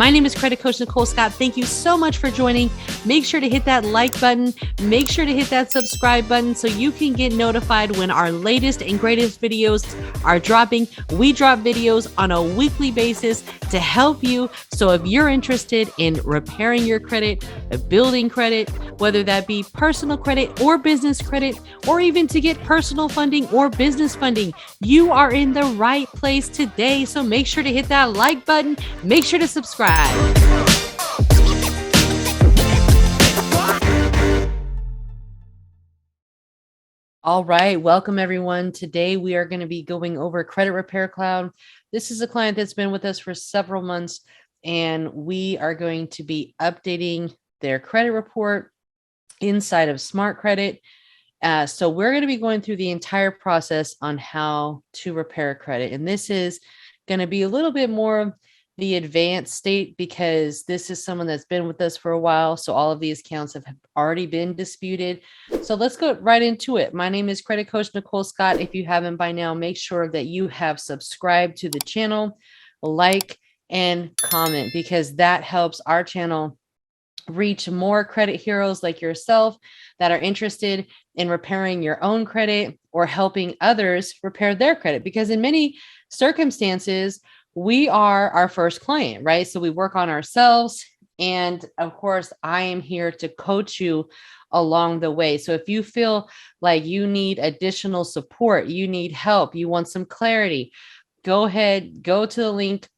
My name is Credit Coach Nicole Scott. Thank you so much for joining. Make sure to hit that like button. Make sure to hit that subscribe button so you can get notified when our latest and greatest videos are dropping. We drop videos on a weekly basis to help you. So if you're interested in repairing your credit, building credit, whether that be personal credit or business credit, or even to get personal funding or business funding, you are in the right place today. So make sure to hit that like button. Make sure to subscribe. All right, welcome everyone. Today we are going to be going over Credit Repair Cloud. This is a client that's been with us for several months, and we are going to be updating their credit report inside of Smart Credit. So we're going to be going through the entire process on how to repair credit. And this is going to be a little bit more the advanced state because this is someone that's been with us for a while. So all of these accounts have already been disputed. So let's go right into it. My name is Credit Coach Nicole Scott. If you haven't by now, make sure that you have subscribed to the channel, like, and comment, because that helps our channel reach more credit heroes like yourself that are interested in repairing your own credit or helping others repair their credit. Because in many circumstances, we are our first client, right? So we work on ourselves. And of course, I am here to coach you along the way. So if you feel like you need additional support, you need help, you want some clarity, go ahead, go to the link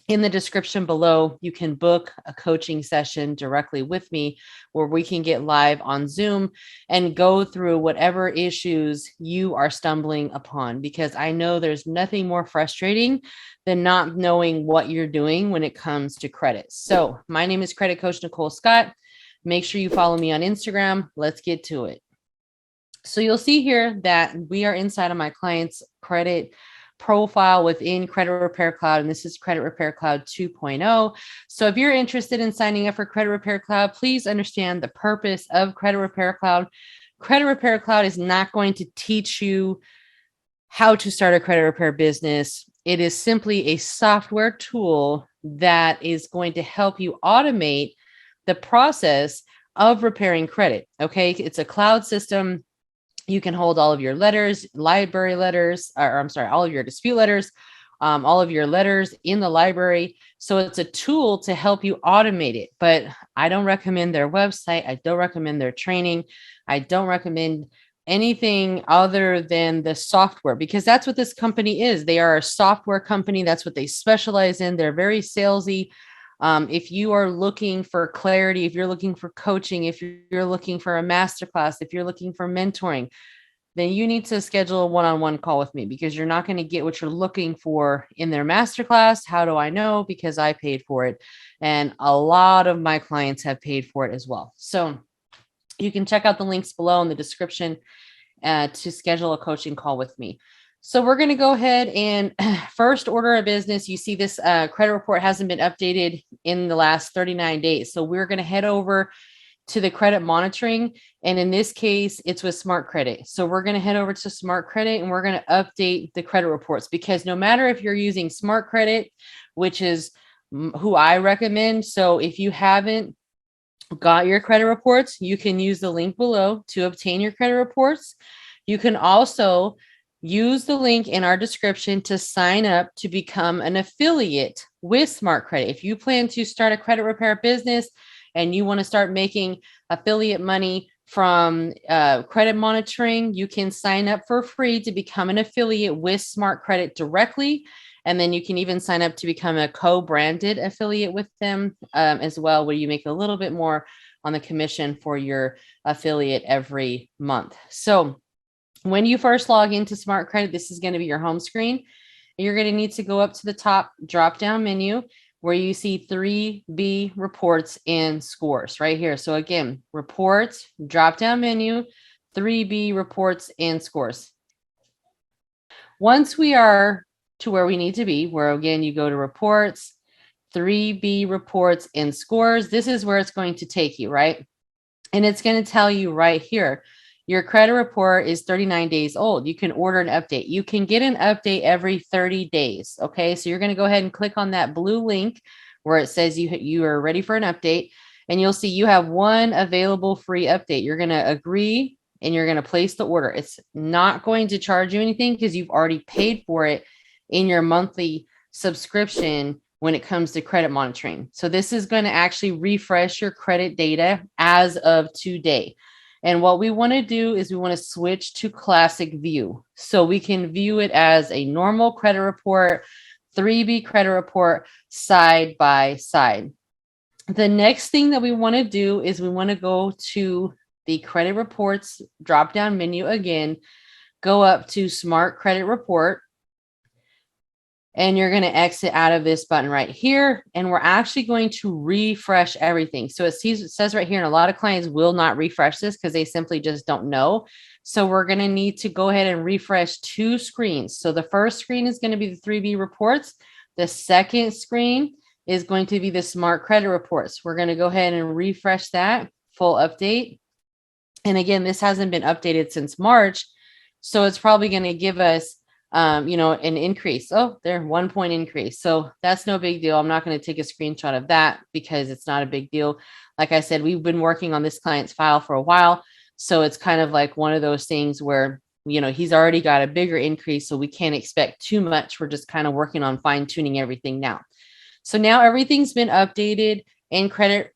in the description below. You can book a coaching session directly with me where we can get live on Zoom and go through whatever issues you are stumbling upon, because I know there's nothing more frustrating than not knowing what you're doing when it comes to credit. So my name is Credit Coach Nicole Scott. Make sure you follow me on Instagram. Let's get to it. So you'll see here that we are inside of my client's credit profile within Credit Repair Cloud, and this is Credit Repair Cloud 2.0. So if you're interested in signing up for Credit Repair Cloud, please understand the purpose of Credit Repair Cloud. Credit Repair Cloud is not going to teach you how to start a credit repair business. It is simply a software tool that is going to help you automate the process of repairing credit. Okay, it's a cloud system. You can hold all of your letters, library letters, all of your dispute letters, all of your letters in the library. So it's a tool to help you automate it. But I don't recommend their website. I don't recommend their training. I don't recommend anything other than the software, because that's what this company is. They are a software company. That's what they specialize in. They're very salesy. If you are looking for clarity, if you're looking for coaching, if you're looking for a masterclass, if you're looking for mentoring, then you need to schedule a one-on-one call with me, because you're not going to get what you're looking for in their masterclass. How do I know? Because I paid for it. And a lot of my clients have paid for it as well. So you can check out the links below in the description to schedule a coaching call with me. So we're going to go ahead and first order of business. You see this credit report hasn't been updated in the last 39 days. So we're going to head over to the credit monitoring. And in this case, it's with Smart Credit. So we're going to head over to Smart Credit and we're going to update the credit reports, because no matter if you're using Smart Credit, which is who I recommend. So if you haven't got your credit reports, you can use the link below to obtain your credit reports. You can also use the link in our description to sign up to become an affiliate with Smart Credit. If you plan to start a credit repair business and you want to start making affiliate money from credit monitoring, you can sign up for free to become an affiliate with Smart Credit directly. And then you can even sign up to become a co-branded affiliate with them as well, where you make a little bit more on the commission for your affiliate every month. So when you first log into Smart Credit, this is going to be your home screen. You're going to need to go up to the top drop-down menu where you see 3B reports and scores right here. So again, reports, drop-down menu, 3B reports and scores. Once we are to where we need to be, where again, you go to reports, 3B reports and scores, this is where it's going to take you, right? And it's going to tell you right here, your credit report is 39 days old. You can order an update. You can get an update every 30 days. Okay. So you're going to go ahead and click on that blue link where it says you are ready for an update, and you'll see you have one available free update. You're going to agree and you're going to place the order. It's not going to charge you anything because you've already paid for it in your monthly subscription when it comes to credit monitoring. So this is going to actually refresh your credit data as of today. And what we want to do is we want to switch to classic view. So we can view it as a normal credit report, 3B credit report, side by side. The next thing that we want to do is we want to go to the credit reports drop-down menu again, go up to smart credit report, and you're going to exit out of this button right here. And we're actually going to refresh everything. So it says right here, and a lot of clients will not refresh this because they simply just don't know. So we're going to need to go ahead and refresh 2 screens. So the first screen is going to be the 3B reports. The second screen is going to be the smart credit reports. We're going to go ahead and refresh that full update. And again, this hasn't been updated since March. So it's probably going to give us an increase. Oh, there, 1 point increase. So that's no big deal. I'm not going to take a screenshot of that because it's not a big deal. Like I said, we've been working on this client's file for a while. So it's kind of like one of those things where, he's already got a bigger increase. So we can't expect too much. We're just kind of working on fine tuning everything now. So now everything's been updated in credit,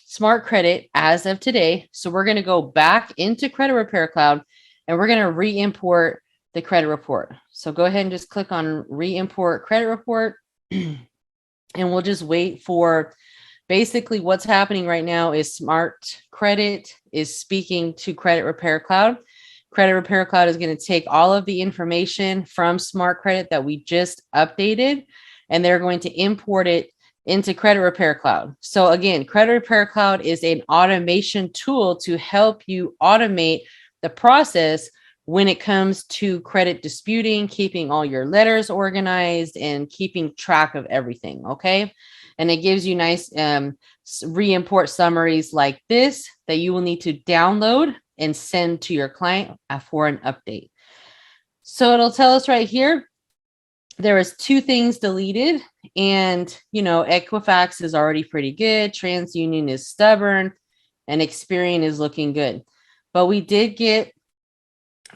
smart credit as of today. So we're going to go back into Credit Repair Cloud and we're going to re-import the credit report. So go ahead and just click on re-import credit report and we'll just wait for basically what's happening right now is Smart Credit is speaking to Credit Repair Cloud. Credit Repair Cloud is going to take all of the information from Smart Credit that we just updated, and they're going to import it into Credit Repair Cloud. So again, Credit Repair Cloud is an automation tool to help you automate the process when it comes to credit disputing, keeping all your letters organized and keeping track of everything. Okay. And it gives you nice re-import summaries like this that you will need to download and send to your client for an update. So it'll tell us right here, there was 2 things deleted, and, Equifax is already pretty good. TransUnion is stubborn and Experian is looking good. But we did get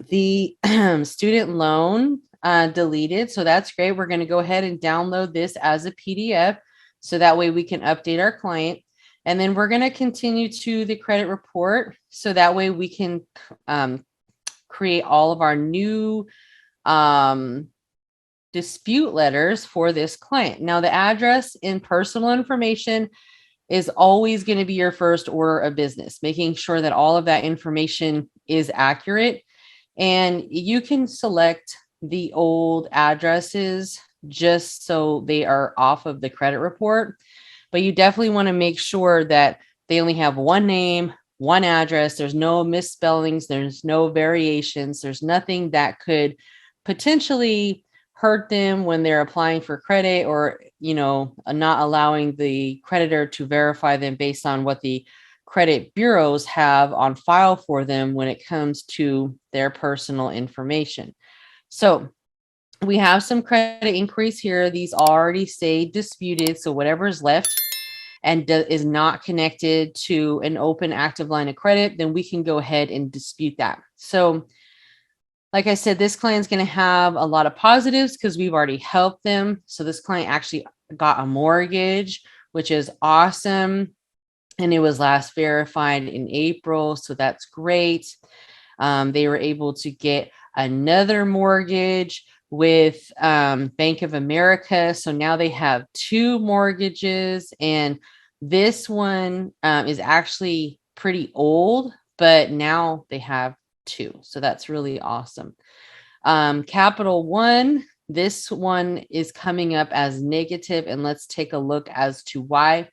the student loan deleted. So that's great. We're going to go ahead and download this as a PDF. So that way we can update our client. And then we're going to continue to the credit report. So that way we can create all of our new dispute letters for this client. Now, the address and personal information is always going to be your first order of business, making sure that all of that information is accurate. And you can select the old addresses just so they are off of the credit report. But you definitely want to make sure that they only have one name, one address. There's no misspellings. There's no variations. There's nothing that could potentially hurt them when they're applying for credit, or, not allowing the creditor to verify them based on what the credit bureaus have on file for them when it comes to their personal information. So we have some credit inquiries here. These already say disputed. So whatever is left and is not connected to an open active line of credit, then we can go ahead and dispute that. So like I said, this client's going to have a lot of positives because we've already helped them. So this client actually got a mortgage, which is awesome. And it was last verified in April. So that's great. They were able to get another mortgage with Bank of America. So now they have 2 mortgages. And this one is actually pretty old, but now they have 2. So that's really awesome. Capital One, this one is coming up as negative, and let's take a look as to why.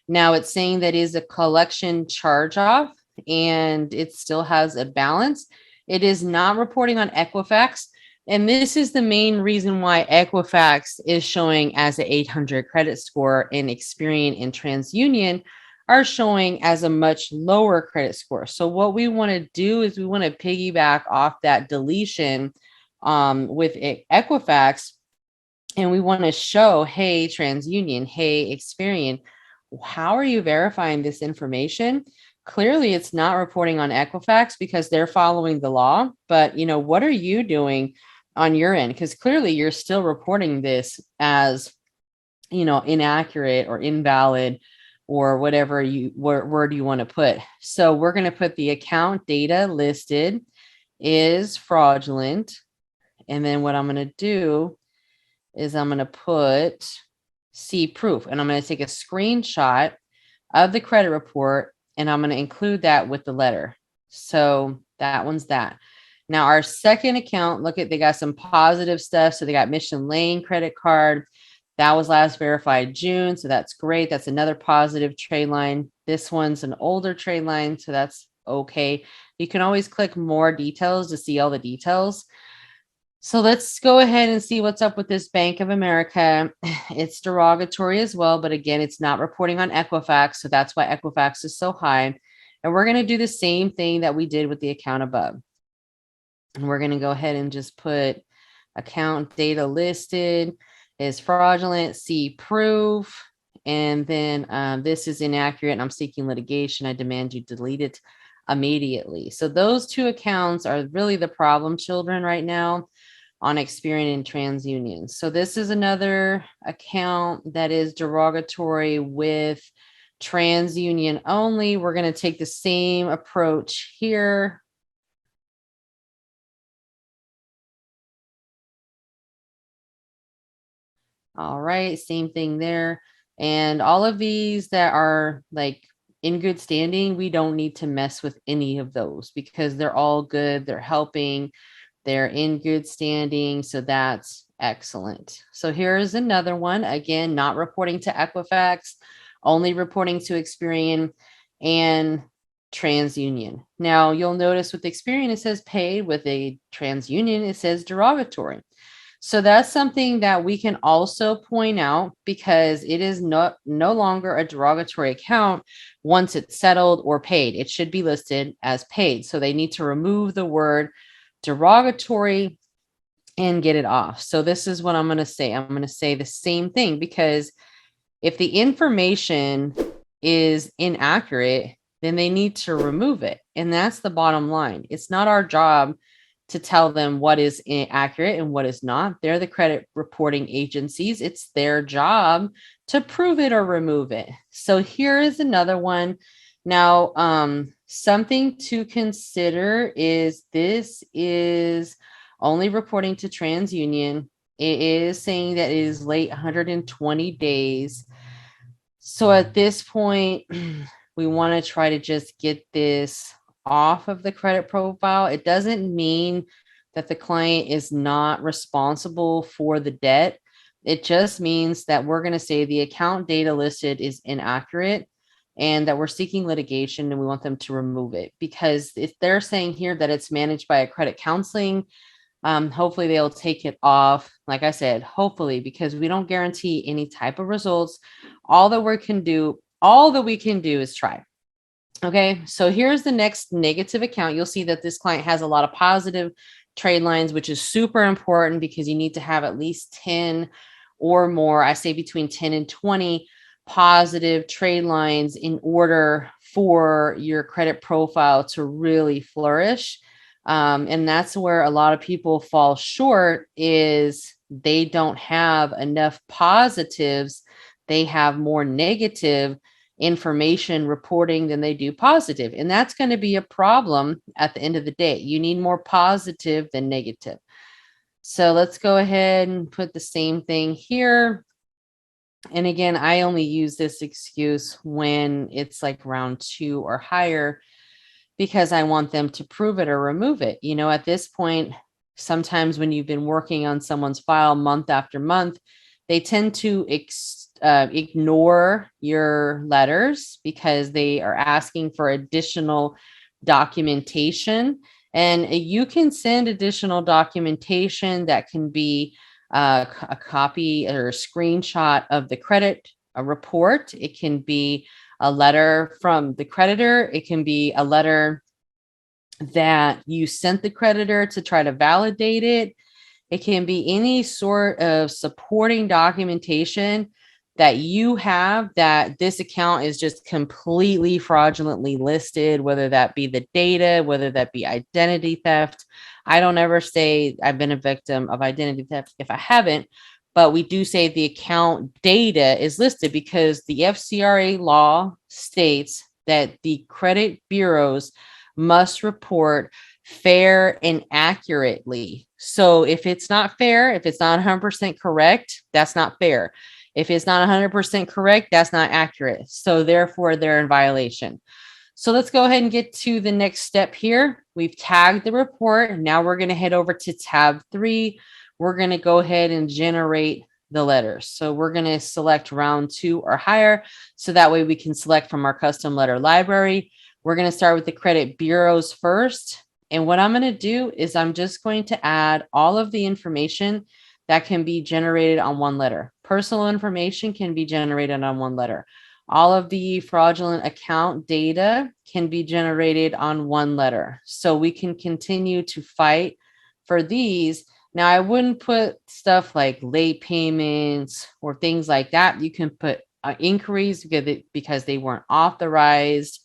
Now it's saying that is a collection charge off and it still has a balance. It is not reporting on Equifax. And this is the main reason why Equifax is showing as an 800 credit score, and Experian and TransUnion are showing as a much lower credit score. So what we want to do is we want to piggyback off that deletion with Equifax and we want to show, hey, TransUnion, hey, Experian, how are you verifying this information? Clearly, it's not reporting on Equifax because they're following the law. But what are you doing on your end? Because clearly, you're still reporting this as inaccurate or invalid or whatever word you want to put. So we're going to put the account data listed is fraudulent, and then what I'm going to do is I'm going to put see proof, and I'm going to take a screenshot of the credit report, and I'm going to include that with the letter. So that one's that. Now our second account, look at, they got some positive stuff. So they got Mission Lane credit card. That was last verified June. So that's great. That's another positive trade line. This one's an older trade line. So that's okay. You can always click more details to see all the details. So let's go ahead and see what's up with this Bank of America. It's derogatory as well, but again, it's not reporting on Equifax. So that's why Equifax is so high. And we're going to do the same thing that we did with the account above. And we're going to go ahead and just put account data listed is fraudulent, see proof. And then this is inaccurate and I'm seeking litigation. I demand you delete it immediately. So those two accounts are really the problem children right now on Experian and TransUnion. So this is another account that is derogatory with TransUnion only. We're going to take the same approach here. All right, same thing there. And all of these that are like in good standing, we don't need to mess with any of those because they're all good. They're helping. They're in good standing. So that's excellent. So here's another one. Again, not reporting to Equifax, only reporting to Experian and TransUnion. Now you'll notice with Experian, it says paid. With a TransUnion, it says derogatory. So that's something that we can also point out because it is no longer a derogatory account once it's settled or paid. It should be listed as paid. So they need to remove the word derogatory and get it off. So this is what I'm going to say. I'm going to say the same thing because if the information is inaccurate, then they need to remove it. And that's the bottom line. It's not our job to tell them what is accurate and what is not. They're the credit reporting agencies. It's their job to prove it or remove it. So here is another one. Now, something to consider is this is only reporting to TransUnion. It is saying that it is late 120 days. So at this point, we want to try to just get this off of the credit profile. It doesn't mean that the client is not responsible for the debt. It just means that we're going to say the account data listed is inaccurate and that we're seeking litigation and we want them to remove it. Because if they're saying here that it's managed by a credit counseling, hopefully they'll take it off. Like I said, hopefully, because we don't guarantee any type of results. All that we can do is try. Okay, so here's the next negative account. You'll see that this client has a lot of positive trade lines, which is super important because you need to have at least 10 or more. I say between 10 and 20 positive trade lines in order for your credit profile to really flourish. And that's where a lot of people fall short is they don't have enough positives. They have more negative information reporting than they do positive. And that's going to be a problem at the end of the day. You need more positive than negative. So let's go ahead and put the same thing here. And again, I only use this excuse when it's like round 2 or higher because I want them to prove it or remove it. At this point, sometimes when you've been working on someone's file month after month, they tend to ignore your letters because they are asking for additional documentation. And you can send additional documentation that can be a copy or a screenshot of the credit report. It can be a letter from the creditor. It can be a letter that you sent the creditor to try to validate it. It can be any sort of supporting documentation that you have that this account is just completely fraudulently listed, whether that be the data, whether that be identity theft. I don't ever say I've been a victim of identity theft if I haven't, but we do say the account data is listed because the FCRA law states that the credit bureaus must report fair and accurately. So if it's not fair, if it's not 100% correct, that's not fair. If it's not 100% correct, that's not accurate. So therefore, they're in violation. So let's go ahead and get to the next step here. We've tagged the report. Now we're going to head over to tab 3. We're going to go ahead and generate the letters. So we're going to select round 2 or higher. So that way we can select from our custom letter library. We're going to start with the credit bureaus first. And what I'm going to do is I'm just going to add all of the information that can be generated on one letter. Personal information can be generated on one letter. All of the fraudulent account data can be generated on one letter. So we can continue to fight for these. Now, I wouldn't put stuff like late payments or things like that. You can put inquiries because they weren't authorized.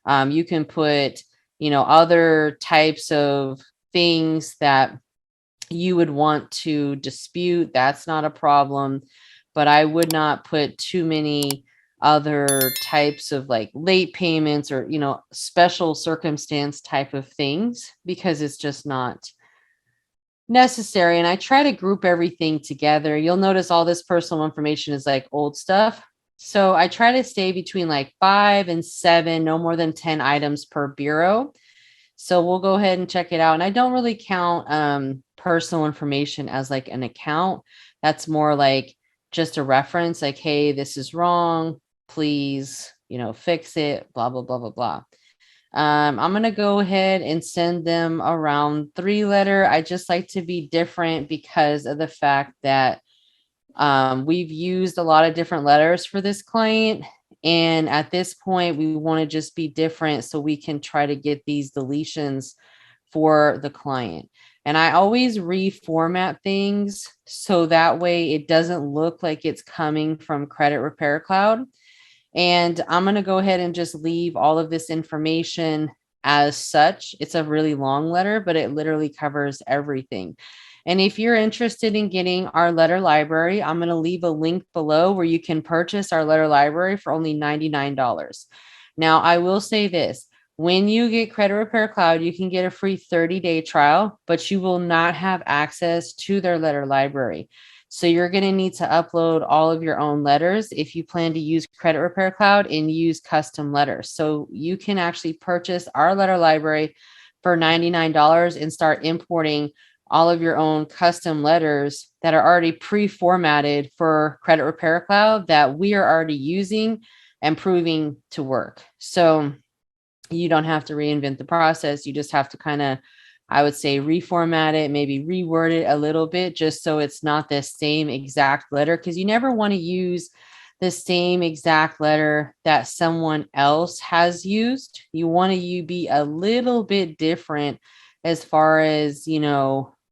You can put, other types of things that you would want to dispute. That's not a problem, but I would not put too many other types of like late payments or, special circumstance type of things because it's just not necessary. And I try to group everything together. You'll notice all this personal information is like old stuff. So I try to stay between like 5 and 7, no more than 10 items per bureau. So we'll go ahead and check it out. And I don't really count personal information as like an account. That's more like just a reference, like, hey, this is wrong. Please, fix it, blah, blah, blah, blah, blah. I'm going to go ahead and send them around 3 letter. I just like to be different because of the fact that we've used a lot of different letters for this client. And at this point, we want to just be different so we can try to get these deletions for the client. And I always reformat things so that way it doesn't look like it's coming from Credit Repair Cloud. And I'm going to go ahead and just leave all of this information as such. It's a really long letter, but it literally covers everything. And if you're interested in getting our letter library, I'm going to leave a link below where you can purchase our letter library for only $99. Now, I will say this. When you get Credit Repair Cloud, you can get a free 30-day trial, but you will not have access to their letter library. So you're going to need to upload all of your own letters if you plan to use Credit Repair Cloud and use custom letters. So you can actually purchase our letter library for $99 and start importing all of your own custom letters that are already pre-formatted for Credit Repair Cloud that we are already using and proving to work. So you don't have to reinvent the process. You just have to kind of, I would say, reformat it, maybe reword it a little bit just so it's not the same exact letter, because you never want to use the same exact letter that someone else has used. You want to be a little bit different as far as,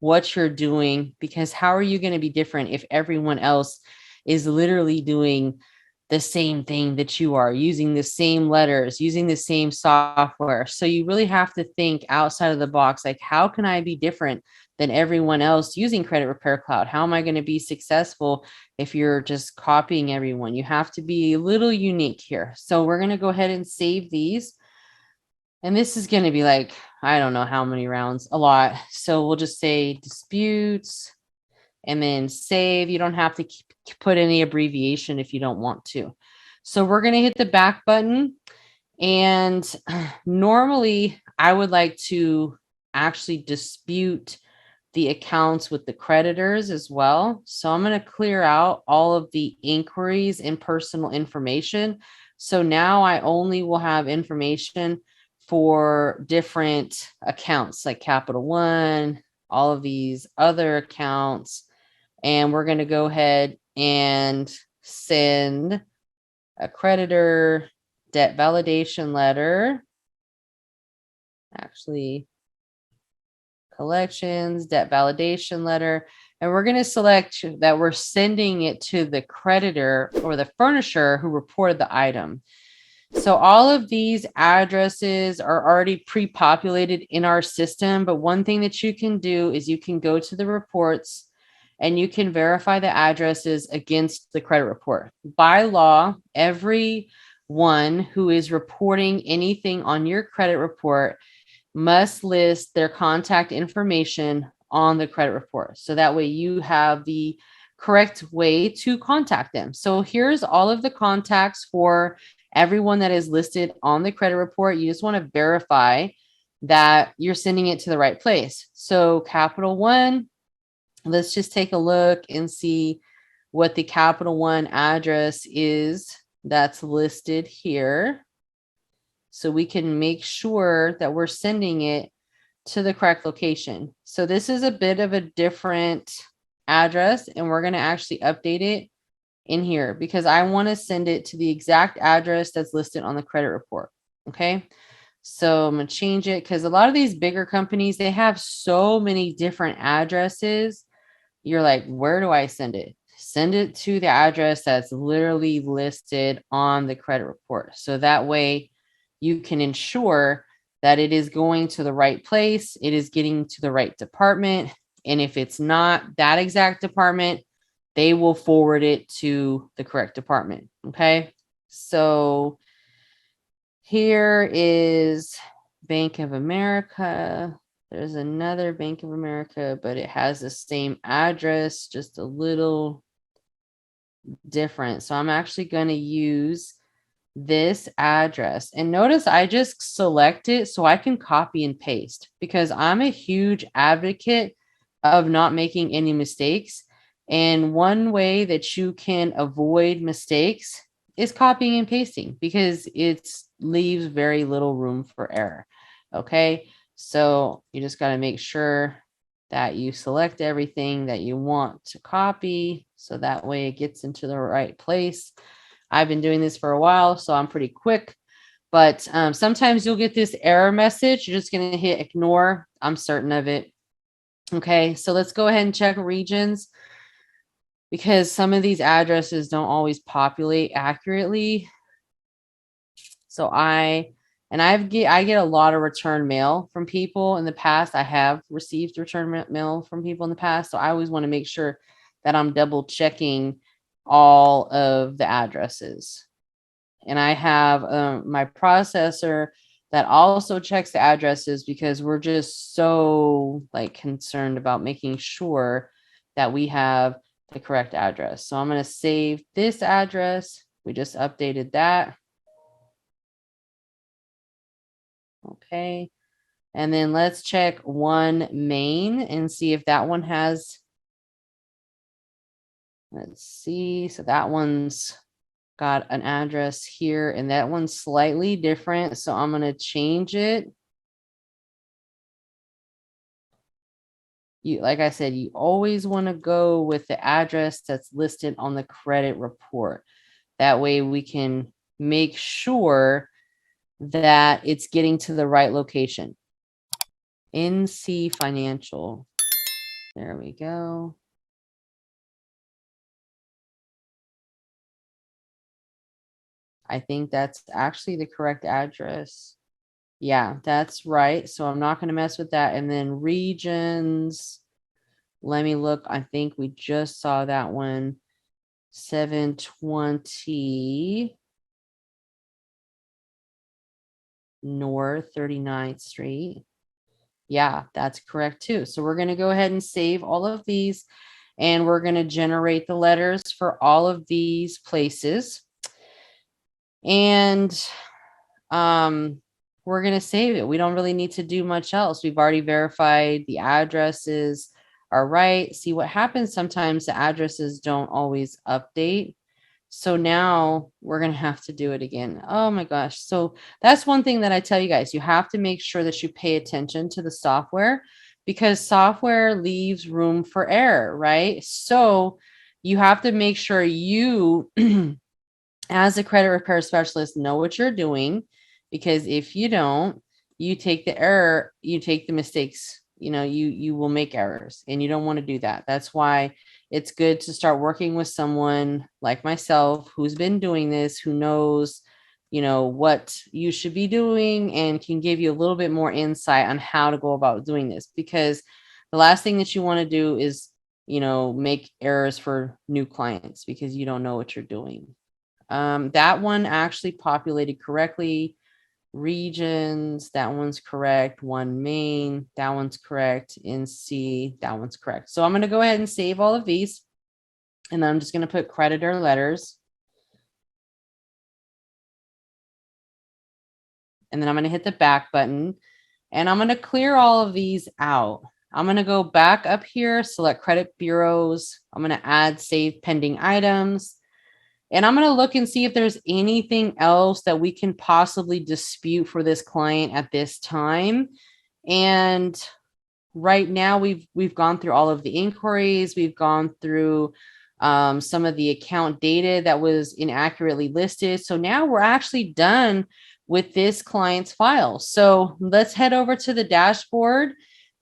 what you're doing, because how are you going to be different if everyone else is literally doing the same thing that you are, using the same letters, using the same software? So you really have to think outside of the box. Like, how can I be different than everyone else using Credit Repair Cloud? How am I going to be successful if you're just copying everyone? You have to be a little unique here. So we're going to go ahead and save these. And this is going to be like, I don't know how many rounds, a lot. So we'll just say disputes and then save. You don't have to put any abbreviation if you don't want to. So we're going to hit the back button. And normally I would like to actually dispute the accounts with the creditors as well. So I'm going to clear out all of the inquiries and personal information. So now I only will have information for different accounts like Capital One, all of these other accounts. And we're going to go ahead and send a creditor debt validation letter. Actually, collections, debt validation letter, and we're going to select that we're sending it to the creditor or the furnisher who reported the item. So all of these addresses are already pre-populated in our system, but one thing that you can do is you can go to the reports and you can verify the addresses against the credit report. By law, everyone who is reporting anything on your credit report must list their contact information on the credit report. So that way you have the correct way to contact them. So here's all of the contacts for everyone that is listed on the credit report. You just want to verify that you're sending it to the right place. So Capital One, let's just take a look and see what the Capital One address is that's listed here. So we can make sure that we're sending it to the correct location. So this is a bit of a different address, and we're going to actually update it in here because I want to send it to the exact address that's listed on the credit report. Okay. So I'm going to change it because a lot of these bigger companies, they have so many different addresses. You're like, where do I send it? Send it to the address that's literally listed on the credit report. So that way you can ensure that it is going to the right place, it is getting to the right department. And if it's not that exact department, they will forward it to the correct department. Okay. So here is Bank of America. There's another Bank of America, but it has the same address, just a little different. So I'm actually going to use this address. And notice I just select it so I can copy and paste because I'm a huge advocate of not making any mistakes. And one way that you can avoid mistakes is copying and pasting because it leaves very little room for error. Okay. So you just got to make sure that you select everything that you want to copy. So that way it gets into the right place. I've been doing this for a while, so I'm pretty quick, but sometimes you'll get this error message. You're just going to hit ignore. I'm certain of it. Okay, so let's go ahead and check regions because some of these addresses don't always populate accurately. So I get a lot of return mail from people in the past. I have received return mail from people in the past, so I always want to make sure that I'm double checking all of the addresses. And I have my processor that also checks the addresses because we're just so concerned about making sure that we have the correct address. So I'm going to save this address. We just updated that. Okay. And then let's check One Main and see if that one has, let's see. So that one's got an address here and that one's slightly different. So I'm going to change it. Like I said, you always want to go with the address that's listed on the credit report. That way we can make sure that it's getting to the right location. NC Financial. There we go. I think that's actually the correct address. Yeah, that's right. So I'm not going to mess with that. And then regions. Let me look. I think we just saw that one. 720 North 39th Street. Yeah, that's correct too. So we're going to go ahead and save all of these and we're going to generate the letters for all of these places. And we're going to save it. We don't really need to do much else. We've already verified the addresses are right. See what happens sometimes the addresses don't always update. So now we're going to have to do it again. Oh my gosh. So that's one thing that I tell you guys, you have to make sure that you pay attention to the software because software leaves room for error, right? So you have to make sure you, as a credit repair specialist, know what you're doing because if you don't, you take the error, you take the mistakes you will make errors, and you don't want to do that. That's why it's good to start working with someone like myself who's been doing this, who knows what you should be doing, and can give you a little bit more insight on how to go about doing this, because the last thing that you want to do is make errors for new clients because you don't know what you're doing. That one actually populated correctly. Regions, that one's correct. One main, that one's correct. NC, that one's correct. So I'm going to go ahead and save all of these, and then I'm just going to put creditor letters. And then I'm going to hit the back button, and I'm going to clear all of these out. I'm going to go back up here, select credit bureaus. I'm going to add save pending items. And I'm going to look and see if there's anything else that we can possibly dispute for this client at this time. And right now we've gone through all of the inquiries. We've gone through some of the account data that was inaccurately listed. So now we're actually done with this client's file. So let's head over to the dashboard,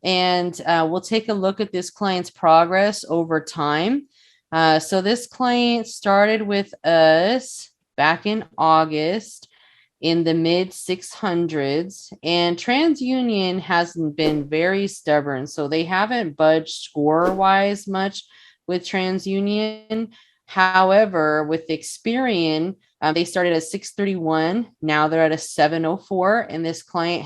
and we'll take a look at this client's progress over time. So this client started with us back in August in the mid 600s, and TransUnion hasn't been very stubborn. So they haven't budged score wise much with TransUnion. However, with Experian, they started at 631. Now they're at a 704, and this client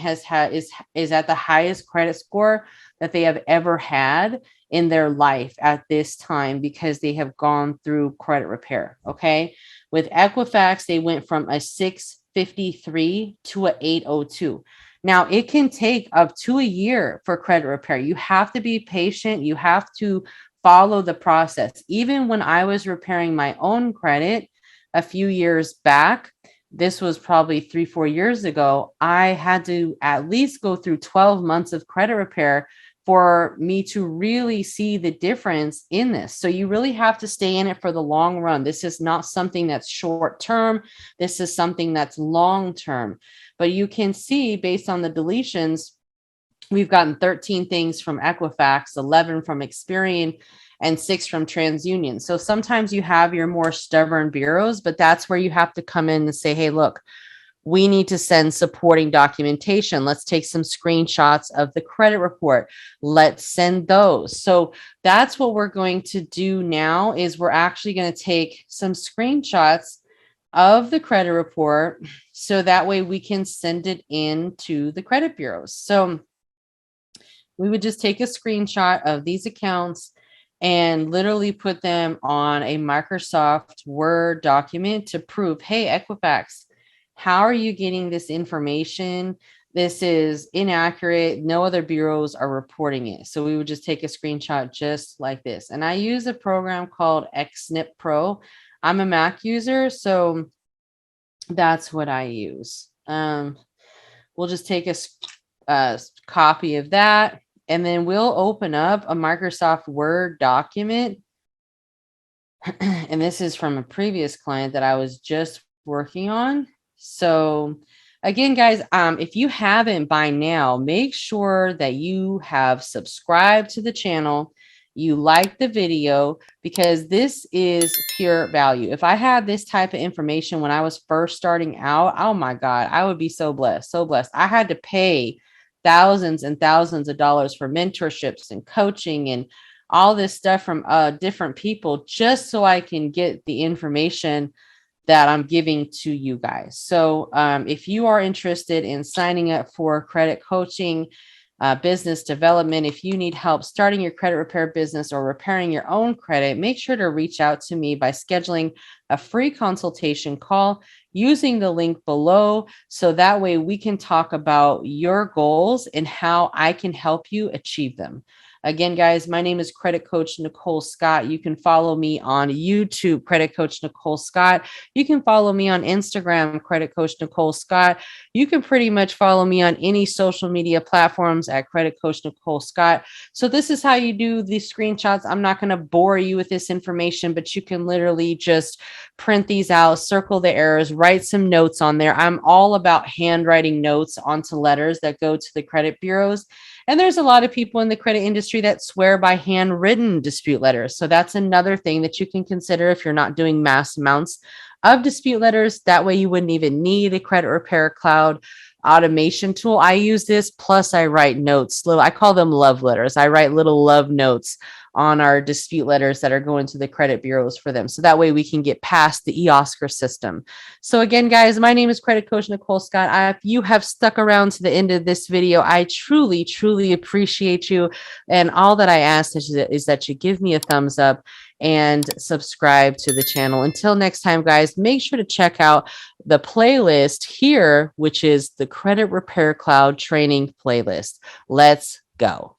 is at the highest credit score that they have ever had in their life at this time, because they have gone through credit repair. Okay. With Equifax, they went from a 653 to a 802. Now it can take up to a year for credit repair. You have to be patient. You have to follow the process. Even when I was repairing my own credit a few years back, this was probably 3-4 years ago, I had to at least go through 12 months of credit repair for me to really see the difference in this. So you really have to stay in it for the long run. This is not something that's short term. This is something that's long term. But you can see based on the deletions, we've gotten 13 things from Equifax, 11 from Experian, and 6 from TransUnion. So sometimes you have your more stubborn bureaus, but that's where you have to come in and say, hey, look, we need to send supporting documentation. Let's take some screenshots of the credit report. Let's send those. So that's what we're going to do now, is we're actually going to take some screenshots of the credit report, so that way we can send it in to the credit bureaus. So we would just take a screenshot of these accounts and literally put them on a Microsoft Word document to prove, hey, Equifax, how are you getting this information? This is inaccurate. No other bureaus are reporting it. So we would just take a screenshot just like this. And I use a program called XSnip Pro. I'm a Mac user, so that's what I use. We'll just take a copy of that, and then we'll open up a Microsoft Word document. And this is from a previous client that I was just working on. So again, guys, if you haven't by now, make sure that you have subscribed to the channel, you like the video, because this is pure value. If I had this type of information when I was first starting out, oh my God, I would be so blessed, so blessed. I had to pay thousands and thousands of dollars for mentorships and coaching and all this stuff from different people just so I can get the information that I'm giving to you guys. So if you are interested in signing up for credit coaching, business development, if you need help starting your credit repair business or repairing your own credit, make sure to reach out to me by scheduling a free consultation call using the link below. So that way we can talk about your goals and how I can help you achieve them. Again, guys, my name is Credit Coach Nicole Scott. You can follow me on YouTube, Credit Coach Nicole Scott. You can follow me on Instagram, Credit Coach Nicole Scott. You can pretty much follow me on any social media platforms at Credit Coach Nicole Scott. So this is how you do these screenshots. I'm not going to bore you with this information, but you can literally just print these out, circle the errors, write some notes on there. I'm all about handwriting notes onto letters that go to the credit bureaus. And there's a lot of people in the credit industry that swear by handwritten dispute letters. So that's another thing that you can consider if you're not doing mass amounts of dispute letters. That way you wouldn't even need a credit repair cloud automation tool. I use this, plus I write notes. I call them love letters. I write little love notes on our dispute letters that are going to the credit bureaus for them. So that way we can get past the eOscar system. So again, guys, my name is Credit Coach Nicole Scott. If you have stuck around to the end of this video, I truly, truly appreciate you. And all that I ask is that you give me a thumbs up and subscribe to the channel. Until next time, guys, make sure to check out the playlist here, which is the Credit Repair Cloud training playlist. Let's go.